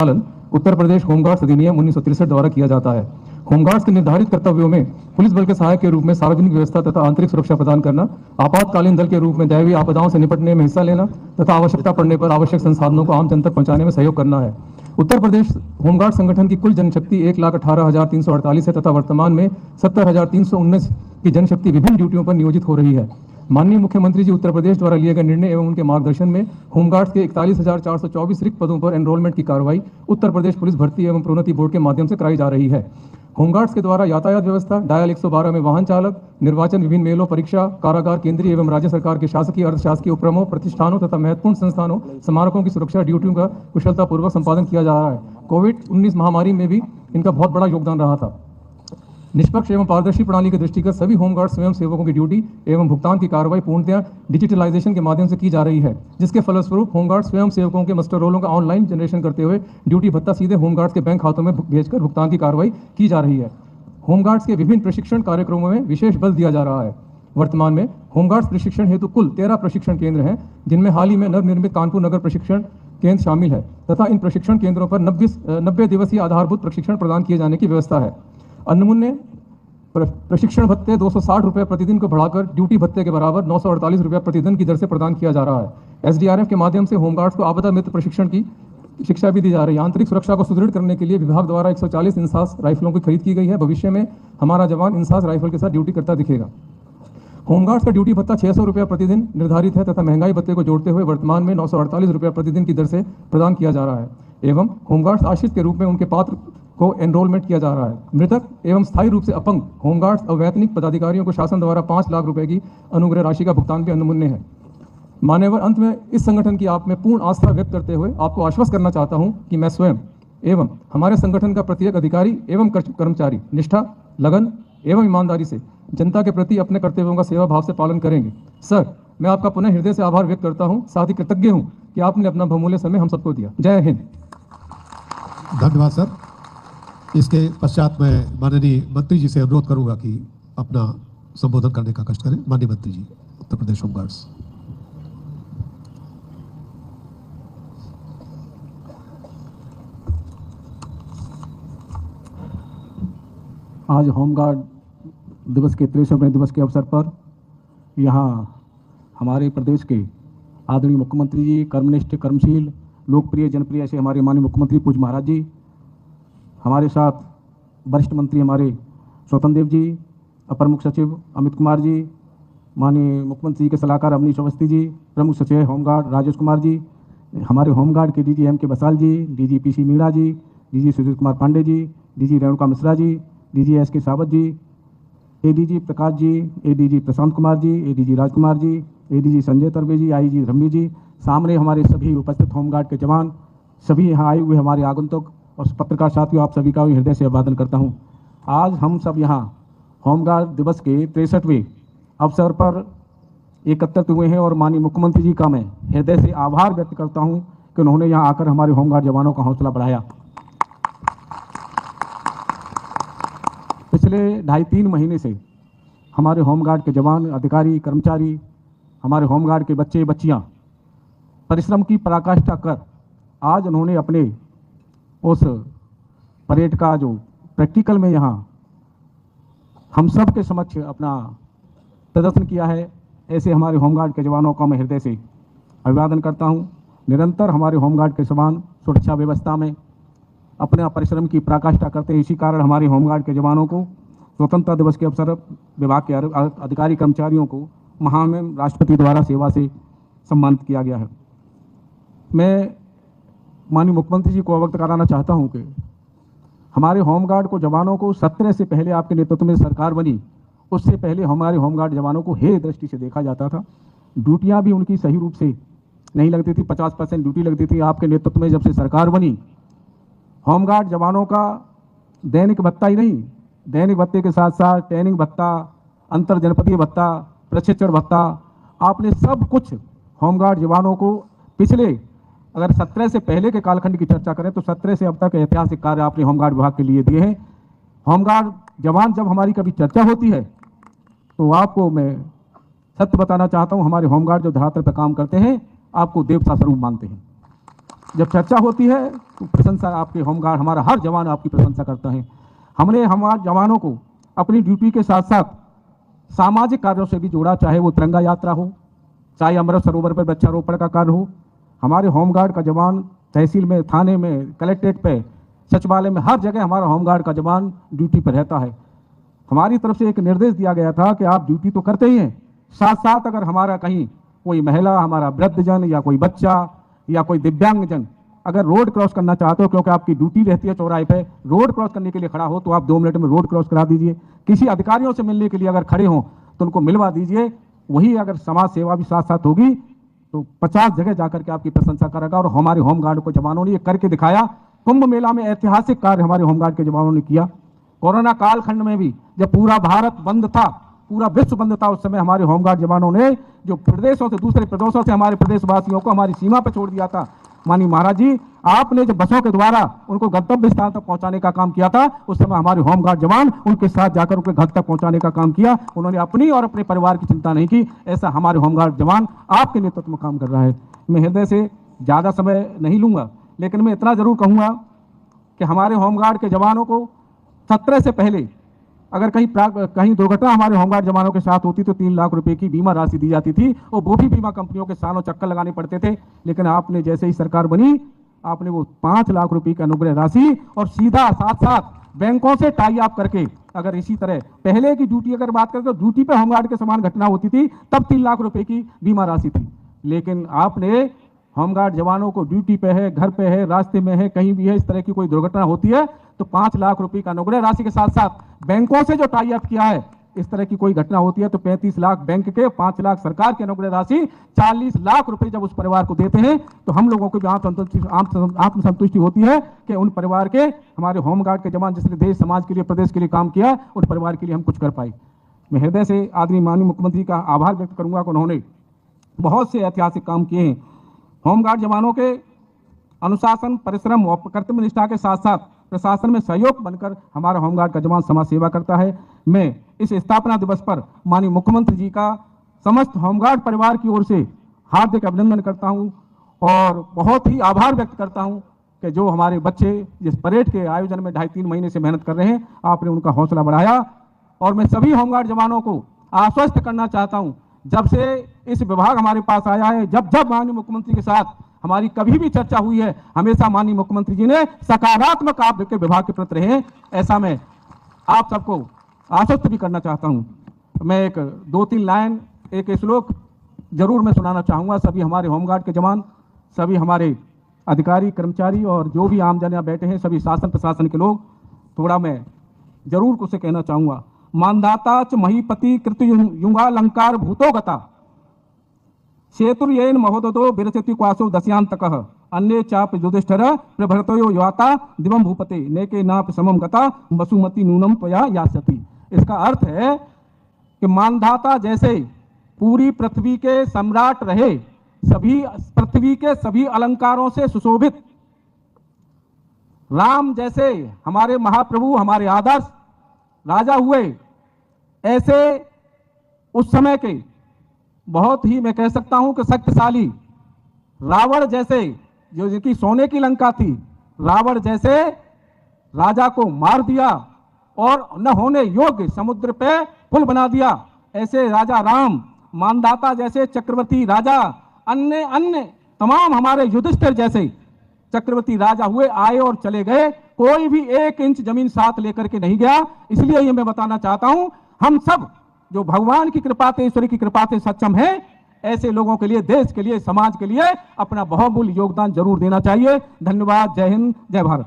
पालन उत्तर प्रदेश होमगार्ड्स अधिनियम 1963 द्वारा किया जाता है। होमगार्ड्स के निर्धारित कर्तव्यों में पुलिस बल के सहायक के रूप में सार्वजनिक व्यवस्था तथा आंतरिक सुरक्षा प्रदान करना, आपातकालीन दल के रूप में दैवीय आपदाओं से निपटने में हिस्सा लेना तथा आवश्यकता पड़ने पर आवश्यक संसाधनों को आम जन तक पहुंचाने में सहयोग करना है। उत्तर प्रदेश होमगार्ड संगठन की कुल जनशक्ति 1,18,348 है तथा वर्तमान में 70,319 की जनशक्ति विभिन्न ड्यूटियों पर नियोजित हो रही है। माननीय मुख्यमंत्री जी उत्तर प्रदेश द्वारा लिए गए निर्णय एवं उनके मार्गदर्शन में होमगार्ड्स के 41,424 रिक्त पदों पर एनरोलमेंट की कार्रवाई उत्तर प्रदेश पुलिस भर्ती एवं प्रोन्नति बोर्ड के माध्यम से कराई जा रही है। होमगार्ड्स के द्वारा यातायात व्यवस्था, डायल 112 में वाहन चालक, निर्वाचन, विभिन्न मेलों, परीक्षा, कारागार, केंद्रीय एवं राज्य सरकार के शासकीय, अर्धशासकीय उपक्रमों, प्रतिष्ठानों तथा महत्वपूर्ण संस्थानों, स्मारकों की सुरक्षा ड्यूटियों का कुशलतापूर्वक संपादन किया जा रहा है। कोविड-19 महामारी में भी इनका बहुत बड़ा योगदान रहा था। निष्पक्ष एवं पारदर्शी प्रणाली के दृष्टिगत सभी होमगार्ड स्वयं सेवकों की ड्यूटी एवं भुगतान की कार्रवाई पूर्णतः डिजिटलाइजेशन के माध्यम से की जा रही है, जिसके फलस्वरूप होमगार्ड स्वयं सेवकों के मस्टर रोलों का ऑनलाइन जनरेशन करते हुए ड्यूटी भत्ता सीधे होमगार्ड्स के बैंक खातों में भेजकर भुगतान की कार्रवाई की जा रही है। होमगार्ड्स के विभिन्न प्रशिक्षण कार्यक्रमों में विशेष बल दिया जा रहा है। वर्तमान में होमगार्ड्स प्रशिक्षण हेतु कुल 13 प्रशिक्षण केंद्र हैं, जिनमें हाल ही में नवनिर्मित कानपुर नगर प्रशिक्षण केंद्र शामिल है तथा इन प्रशिक्षण केंद्रों पर 90 दिवसीय आधारभूत प्रशिक्षण प्रदान किए जाने की व्यवस्था है। अन्य प्रशिक्षण भत्ते 260 रुपये प्रतिदिन को बढ़ाकर ड्यूटी भत्ते के बराबर 948 रुपये प्रतिदिन की दर से प्रदान किया जा रहा है। SDRF के माध्यम से होमगार्ड्स को आपदा मित्र प्रशिक्षण की शिक्षा भी दी जा रही है। आंतरिक सुरक्षा को सुदृढ़ करने के लिए विभाग द्वारा 140 इंसास राइफलों की खरीद की गई है। भविष्य में हमारा जवान इंसास राइफल के साथ ड्यूटी करता दिखेगा। होमगार्ड्स का ड्यूटी भत्ता 600 रुपये प्रतिदिन निर्धारित है तथा महंगाई भत्ते को जोड़ते हुए वर्तमान में 948 रुपये प्रतिदिन की दर से प्रदान किया जा रहा है एवं होमगार्ड्स आश्रित के रूप में उनके पात्र को एनरोलमेंट किया जा रहा है। मृतक एवं स्थायी रूप से अपंग होमगार्ड्स अवैतनिक पदाधिकारियों को शासन द्वारा 5 लाख रुपए की अनुग्रह राशि का भुगतान भी अनुमन्य है। मान्यवर, अंत में इस संगठन की आप में पूर्ण आस्था व्यक्त करते हुए आपको आश्वस्त करना चाहता हूं कि मैं स्वयं एवं हमारे संगठन का प्रत्येक अधिकारी एवं कर्मचारी निष्ठा, लगन एवं ईमानदारी से जनता के प्रति अपने कर्तव्यों का सेवा भाव से पालन करेंगे। सर, मैं आपका पुनः हृदय से आभार व्यक्त करता हूं, साथ ही कृतज्ञ हूं कि आपने अपना बहुमूल्य समय हम सबको दिया। जय हिंद। धन्यवाद सर। इसके पश्चात मैं माननीय मंत्री जी से अनुरोध करूंगा कि अपना संबोधन करने का कष्ट करें। माननीय मंत्री जी, उत्तर प्रदेश होमगार्ड्स। आज होमगार्ड दिवस के 63वें दिवस के अवसर पर यहाँ हमारे प्रदेश के आदरणीय मुख्यमंत्री जी, कर्मनिष्ठ, कर्मशील, लोकप्रिय, जनप्रिय ऐसे हमारे माननीय मुख्यमंत्री पूज्य महाराज जी, हमारे साथ वरिष्ठ मंत्री हमारे स्वतंत्र देव जी, अपर मुख्य सचिव अमित कुमार जी, माननीय मुख्यमंत्री जी के सलाहकार अवनीश अवस्थी जी, प्रमुख सचिव होमगार्ड राजेश कुमार जी, हमारे होमगार्ड के DG M.K. बसाल जी, DG PC मीणा जी, DG Sujit Kumar Pandey ji, DG Renuka Mishra ji, DG S.K. सावत जी, ADG Prakash ji, ADG Prashant Kumar ji, ADG Rajkumar ji, ADG Sanjay तरवे जी, IG धर्मी जी, सामने हमारे सभी उपस्थित होमगार्ड के जवान, सभी यहाँ आए हुए हमारे आगंतुक और पत्रकार साथियों, आप सभी का हृदय से अभिवादन करता हूँ। आज हम सब यहाँ होमगार्ड दिवस के 63वें अवसर पर एकत्रित हुए हैं और माननीय मुख्यमंत्री जी का मैं हृदय से आभार व्यक्त करता हूँ कि उन्होंने यहाँ आकर हमारे होमगार्ड जवानों का हौसला बढ़ाया। पिछले 2.5-3 महीने से हमारे होमगार्ड के जवान, अधिकारी, कर्मचारी, हमारे होमगार्ड के बच्चे बच्चियां परिश्रम की पराकाष्ठा कर आज उन्होंने अपने उस परेड का जो प्रैक्टिकल में यहाँ हम सब के समक्ष अपना प्रदर्शन किया है। ऐसे हमारे होमगार्ड के जवानों का मैं हृदय से अभिवादन करता हूँ। निरंतर हमारे होमगार्ड के जवान सुरक्षा व्यवस्था में अपने परिश्रम की पराकाष्ठा करते हैं। इसी कारण हमारे होमगार्ड के जवानों को स्वतंत्रता दिवस के अवसर विभाग के अधिकारी कर्मचारियों को महामहिम राष्ट्रपति द्वारा सेवा से सम्मानित किया गया है। मैं माननीय मुख्यमंत्री जी को अवगत कराना चाहता हूं कि हमारे होमगार्ड को जवानों को 17 से पहले आपके नेतृत्व में सरकार बनी, उससे पहले हमारे होमगार्ड जवानों को हेय दृष्टि से देखा जाता था। ड्यूटियां भी उनकी सही रूप से नहीं लगती थी, 50% ड्यूटी लगती थी। आपके नेतृत्व में जब से सरकार बनी, होमगार्ड जवानों का दैनिक भत्ता ही नहीं, दैनिक भत्ते के साथ साथ ट्रेनिंग भत्ता, अंतर जनपदीय भत्ता, प्रशिक्षण भत्ता, आपने सब कुछ होमगार्ड जवानों को पिछले अगर 17 से पहले के कालखंड की चर्चा करें तो 17 से अब तक ऐतिहासिक कार्य आपने होमगार्ड विभाग के लिए दिए हैं। होमगार्ड जवान जब हमारी कभी चर्चा होती है तो आपको मैं सत्य बताना चाहता हूं, हमारे होमगार्ड जो धरातल पर काम करते हैं आपको देवता स्वरूप मानते हैं। जब चर्चा होती है तो प्रशंसा आपके होमगार्ड, हमारा हर जवान आपकी प्रशंसा करता है। हमने हमारे जवानों को अपनी ड्यूटी के साथ साथ सामाजिक कार्यों से भी जोड़ा, चाहे वो तिरंगा यात्रा हो, चाहे अमृत सरोवर पर वृक्षारोपण का कार्य हो। हमारे होमगार्ड का जवान तहसील में, थाने में, कलेक्ट्रेट पे, सचिवालय में, हर जगह हमारा होमगार्ड का जवान ड्यूटी पर रहता है। हमारी तरफ से एक निर्देश दिया गया था कि आप ड्यूटी तो करते ही हैं, साथ साथ अगर हमारा कहीं कोई महिला, हमारा वृद्धजन या कोई बच्चा या कोई दिव्यांगजन अगर रोड क्रॉस करना चाहते हो, क्योंकि आपकी ड्यूटी रहती है चौराहे पे, रोड क्रॉस करने के लिए खड़ा हो तो आप 2 मिनट में रोड क्रॉस करा दीजिए। किसी अधिकारियों से मिलने के लिए अगर खड़े हों तो उनको मिलवा दीजिए। वही अगर समाज सेवा भी साथ साथ होगी तो 50 जगह जाकर के आपकी प्रशंसा करेगा। और हमारे होमगार्ड को जवानों ने ये करके दिखाया। कुंभ मेला में ऐतिहासिक कार्य हमारे होमगार्ड के जवानों ने किया। कोरोना कालखंड में भी जब पूरा भारत बंद था, पूरा विश्व बंद था, उस समय हमारे होमगार्ड जवानों ने जो प्रदेशों से, दूसरे प्रदेशों से हमारे प्रदेशवासियों को हमारी सीमा पर छोड़ दिया था। माननीय महाराज जी, आपने जब बसों के द्वारा उनको गंतव्य स्थान तक पहुंचाने का काम किया था, उस समय हमारे होमगार्ड जवान उनके साथ जाकर उनके घर तक पहुंचाने का काम किया। उन्होंने अपनी और अपने परिवार की चिंता नहीं की। ऐसा हमारे होमगार्ड जवान आपके नेतृत्व में काम कर रहा है। मैं हृदय से ज़्यादा समय नहीं लूंगा, लेकिन मैं इतना जरूर कहूँगा कि हमारे होमगार्ड के जवानों को 17 से पहले अगर कहीं दुर्घटना हमारे होमगार्ड जवानों के साथ होती तो 3 लाख रुपए की बीमा राशि दी जाती थी, और वो भी बीमा कंपनियों के सालों चक्कर लगाने पड़ते थे। लेकिन आपने जैसे ही सरकार बनी, आपने वो 5 लाख रुपए की अनुग्रह राशि और सीधा साथ साथ बैंकों से टाई अप करके, अगर इसी तरह पहले की ड्यूटी अगर बात करें तो ड्यूटी पे होमगार्ड के समान घटना होती थी तब 3 लाख रुपए की बीमा राशि थी। लेकिन आपने होमगार्ड जवानों को ड्यूटी पे है, घर पे है, रास्ते में है, कहीं भी है, इस तरह की कोई दुर्घटना होती है तो 5 लाख रुपए का अनुग्रह राशि के साथ साथ बैंकों से जो टाई अप किया है, इस तरह की कोई घटना होती है तो 35 लाख बैंक के, 5 लाख सरकार की अनुग्रह राशि, 40 लाख रुपए जब उस परिवार को देते हैं तो हम लोगों को भी आत्मसंतुष्टि होती है कि उन परिवार के, हमारे होमगार्ड के जवान जिसने देश, समाज के लिए, प्रदेश के लिए काम किया, उन परिवार के लिए हम कुछ कर पाए। मैं हृदय से आदरणीय माननीय मुख्यमंत्री का आभार व्यक्त करूंगा कि उन्होंने बहुत से ऐतिहासिक काम किए हैं। होमगार्ड जवानों के अनुशासन, परिश्रम और कर्तव्य निष्ठा के साथ साथ प्रशासन में सहयोग बनकर हमारा होमगार्ड का जवान समाज सेवा करता है। मैं इस स्थापना दिवस पर माननीय मुख्यमंत्री जी का समस्त होमगार्ड परिवार की ओर से हार्दिक अभिनंदन करता हूं और बहुत ही आभार व्यक्त करता हूं कि जो हमारे बच्चे जिस परेड के आयोजन में 2.5-3 महीने से मेहनत कर रहे हैं, आपने उनका हौसला बढ़ाया। और मैं सभी होमगार्ड जवानों को आश्वस्त करना चाहता हूं, जब से इस विभाग हमारे पास आया है, जब माननीय मुख्यमंत्री के साथ हमारी कभी भी चर्चा हुई है, हमेशा माननीय मुख्यमंत्री जी ने सकारात्मक आप के विभाग के प्रति रहे हैं। ऐसा मैं आप सबको आश्वस्त भी करना चाहता हूं। मैं एक 2-3 लाइन, एक श्लोक जरूर मैं सुनाना चाहूंगा। सभी हमारे होमगार्ड के जवान, सभी हमारे अधिकारी, कर्मचारी और जो भी आम जन यहाँ बैठे हैं, सभी शासन प्रशासन के लोग, थोड़ा मैं जरूर कुछ कहना चाहूंगा। मानदाता च महीपति कृत युगालंकार भूतोगता सेतुर्येन महोदतो विरचति क्वासो दस्यांतकः अन्ये चाप युधिष्ठिर प्रभृतयो याता दिवम भूपते नेके नाप समम गता वसुमति नूनम त्वया यास्यति। इसका अर्थ है कि मानधाता जैसे पूरी पृथ्वी के सम्राट रहे, सभी पृथ्वी के सभी अलंकारों से सुशोभित, राम जैसे हमारे महाप्रभु, हमारे आदर्श राजा हुए, ऐसे उस समय के बहुत ही, मैं कह सकता हूं कि शक्तिशाली रावण जैसे, जो जिनकी सोने की लंका थी, रावण जैसे राजा को मार दिया और न होने योग्य समुद्र पे पुल बना दिया। ऐसे राजा राम, मानदाता जैसे चक्रवर्ती राजा, अन्य तमाम हमारे युधिष्ठिर जैसे चक्रवर्ती राजा हुए, आए और चले गए, कोई भी 1 इंच जमीन साथ लेकर के नहीं गया। इसलिए ये मैं बताना चाहता हूं, हम सब जो भगवान की कृपा से, ईश्वर की कृपा से सक्षम है, ऐसे लोगों के लिए, देश के लिए, समाज के लिए अपना बहुमूल्य योगदान जरूर देना चाहिए। धन्यवाद। जय हिंद, जय भारत।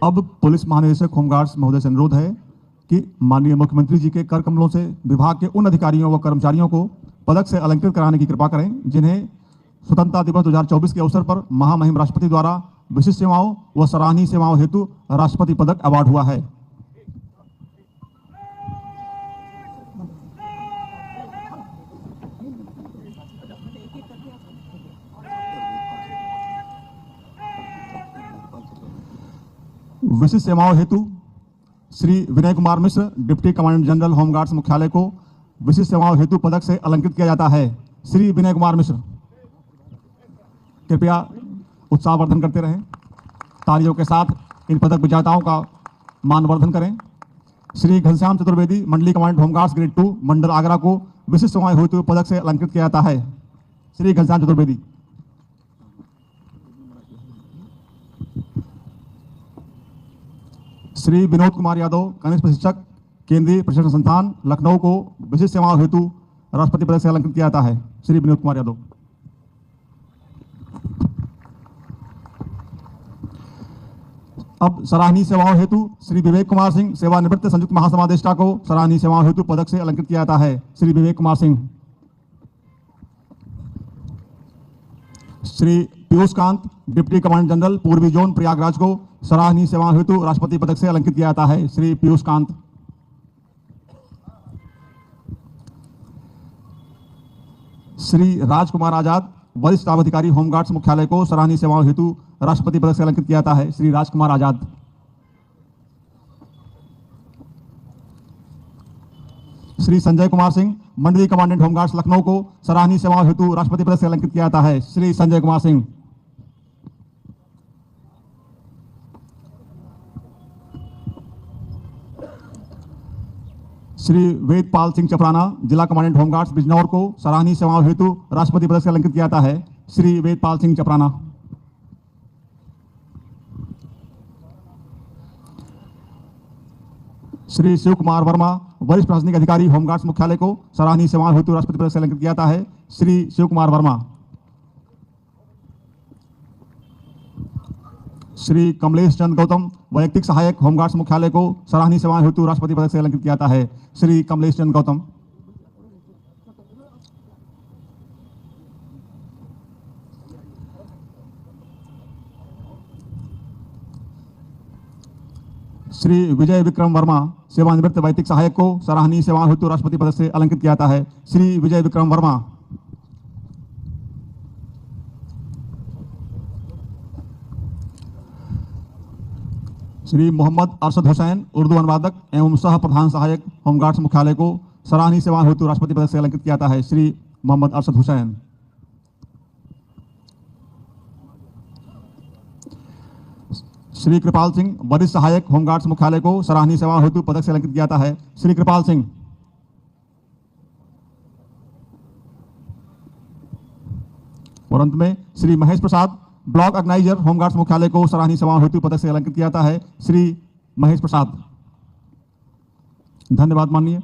अब पुलिस महानिदेशक होमगार्ड्स महोदय से अनुरोध है कि माननीय मुख्यमंत्री जी के कर कमलों से विभाग के उन अधिकारियों व कर्मचारियों को पदक से अलंकृत कराने की कृपा करें जिन्हें स्वतंत्रता दिवस 2024 के अवसर पर महामहिम राष्ट्रपति द्वारा विशिष्ट सेवाओं व सराहनीय सेवाओं हेतु राष्ट्रपति पदक अवार्ड हुआ है। विशिष्ट सेवाओं हेतु Shri Vinay Kumar Mishra, deputy commandant general home guards मुख्यालय को विशिष्ट सेवाओं हेतु पदक से अलंकृत किया जाता है। श्री विनय कुमार मिश्र कृपया उत्साहवर्धन करते रहें। तालियों के साथ इन पदक विजेताओं का मानवर्धन करें। श्री घनश्याम चतुर्वेदी मंडली कमांडेंट होमगार्ड्स ग्रेड 2 मंडल आगरा को विशिष्ट सेवाएं हेतु पदक से अलंकृत किया जाता है। श्री घनश्याम चतुर्वेदी। श्री विनोद कुमार यादव कनिष्ठ प्रशिक्षक केंद्रीय प्रशिक्षण संस्थान लखनऊ को विशिष्ट सेवाओं हेतु राष्ट्रपति पदक से अलंकृत किया जाता है। श्री विनोद कुमार यादव। अब सराहनीय सेवाओं हेतु श्री विवेक कुमार सिंह सेवानिवृत्त संयुक्त महासमादेष्टा को सराहनीय सेवाओं हेतु पदक से अलंकृत किया जाता है। Shri Vivek Kumar Singh. Shri Piyush Kant deputy commandant general पूर्वी जोन प्रयागराज को सराहनीय सेवाओं हेतु राष्ट्रपति पदक से अलंकृत किया जाता है। श्री पीयूष कांत। श्री राजकुमार आजाद वरिष्ठ स्टाफ अधिकारी होमगार्ड्स मुख्यालय को सराहनीय सेवाओं हेतु राष्ट्रपति पदक से अलंकृत किया जाता है। श्री राजकुमार आजाद। श्री संजय कुमार सिंह मंडलीय कमांडेंट होमगार्ड्स लखनऊ को सराहनीय सेवाओं हेतु राष्ट्रपति पदक से अलंकृत किया जाता है। श्री संजय कुमार सिंह। श्री वेदपाल सिंह चपराना जिला कमांडेंट होमगार्ड्स बिजनौर को सराहनीय सेवाओं हेतु राष्ट्रपति पदक से अलंकृत किया जाता है। श्री वेदपाल सिंह चपराना। श्री शिव कुमार वर्मा वरिष्ठ प्रशासनिक अधिकारी होमगार्ड्स मुख्यालय को सराहनीय सेवाओं हेतु राष्ट्रपति पदक से अलंकृत किया जाता है। श्री शिव कुमार वर्मा। श्री कमलेश चंद्र गौतम वैयक्तिक सहायक होमगार्ड्स मुख्यालय को सराहनीय सेवाओं हेतु राष्ट्रपति पदक से अलंकृत किया जाता है। श्री कमलेश चंद्र गौतम। श्री विजय विक्रम वर्मा सेवानिवृत्त वैयक्तिक सहायक को सराहनीय सेवाओं हेतु राष्ट्रपति पदक से अलंकृत किया जाता है। श्री विजय विक्रम वर्मा। श्री मोहम्मद अरशद हुसैन उर्दू अनुवादक एवं सह प्रधान सहायक होमगार्ड्स मुख्यालय को सराहनीय सेवाओं हेतु राष्ट्रपति पदक से अलंकृत किया जाता है। श्री मोहम्मद अरशद हुसैन। श्री कृपाल सिंह वरिष्ठ सहायक होमगार्ड्स मुख्यालय को सराहनीय सेवाओं हेतु पदक से अलंकृत किया जाता है। श्री कृपाल सिंह। और अंत में Shri Mahesh Prasad block organiser home guards मुख्यालय को सराहनीय सेवाओं हेतु पदक से अलंकृत किया जाता है। श्री महेश प्रसाद। धन्यवाद माननीय।